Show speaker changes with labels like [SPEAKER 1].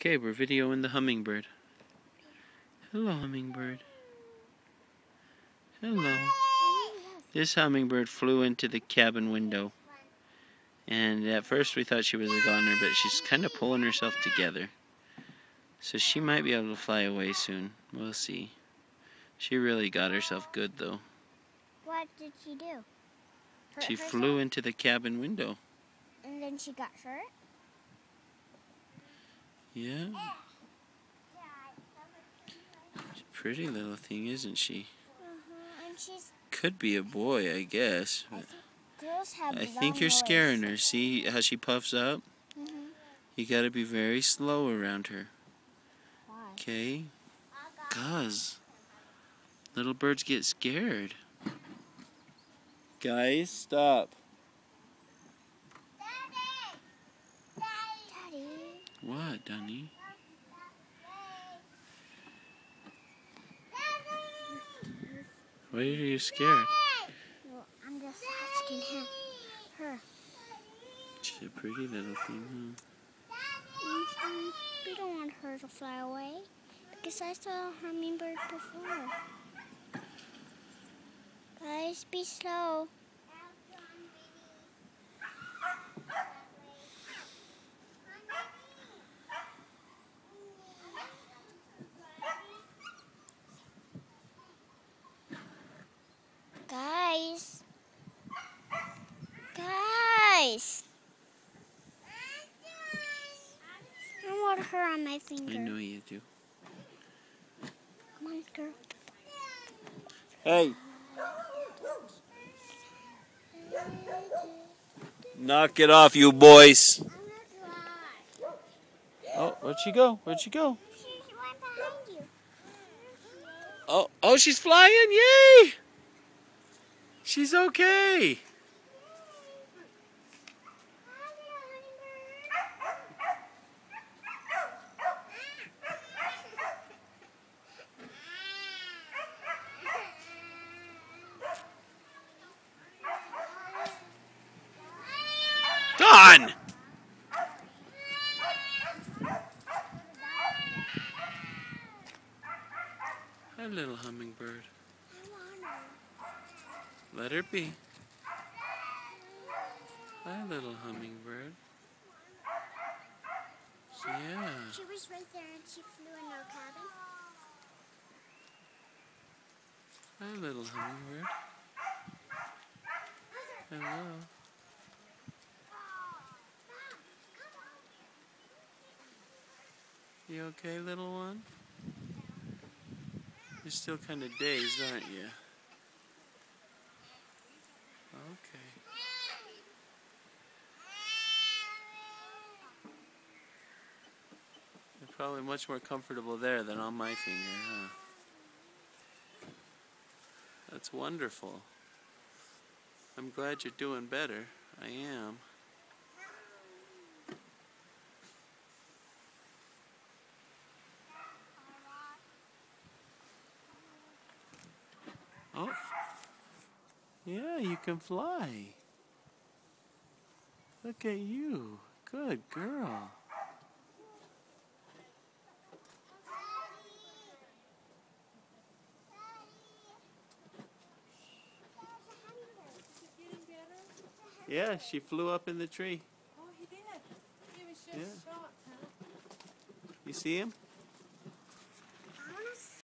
[SPEAKER 1] Okay, we're videoing the hummingbird. Hello, hummingbird. Hello. This hummingbird flew into the cabin window. And at first we thought she was a goner, but she's kind of pulling herself together. So she might be able to fly away soon. We'll see. She really got herself good, though.
[SPEAKER 2] What did she do?
[SPEAKER 1] She flew into the cabin window.
[SPEAKER 2] And then she got hurt?
[SPEAKER 1] Yeah. She's a pretty little thing, isn't she?
[SPEAKER 2] And she's...
[SPEAKER 1] Could be a boy, I guess. But
[SPEAKER 2] girls have
[SPEAKER 1] I think you're scaring her. See how she puffs up?
[SPEAKER 2] Mm-hmm.
[SPEAKER 1] You gotta be very slow around her.
[SPEAKER 2] Why?
[SPEAKER 1] Okay? 'Cause little birds get scared. Guys, stop.
[SPEAKER 2] Daddy.
[SPEAKER 1] What, Dunny? Why are you scared?
[SPEAKER 2] Well, I'm just asking him. Her.
[SPEAKER 1] She's a pretty little thing, huh?
[SPEAKER 2] We don't want her to fly away. Because I saw a hummingbird before. Guys, be slow. Guys. Guys. I want her on my finger.
[SPEAKER 1] I know you do.
[SPEAKER 2] Come on, girl.
[SPEAKER 1] Hey! Knock it off, you boys! Oh, where'd she go? Where'd she go?
[SPEAKER 2] She's right behind you.
[SPEAKER 1] Oh, she's flying! Yay! She's okay! Gone! Hi, little hummingbird. Let her be. Hi, little hummingbird. Yeah.
[SPEAKER 2] She was right there and she flew in our cabin.
[SPEAKER 1] Hi, little hummingbird. Hello. You okay, little one? You're still kind of dazed, aren't you? Okay. You're probably much more comfortable there than on my finger, huh? That's wonderful. I'm glad you're doing better. I am. Oh. Yeah, you can fly. Look at you. Good girl. Yeah, she flew up in the tree.
[SPEAKER 3] Oh, he did. He was just
[SPEAKER 1] Yeah.
[SPEAKER 3] shot, huh?
[SPEAKER 1] You see him?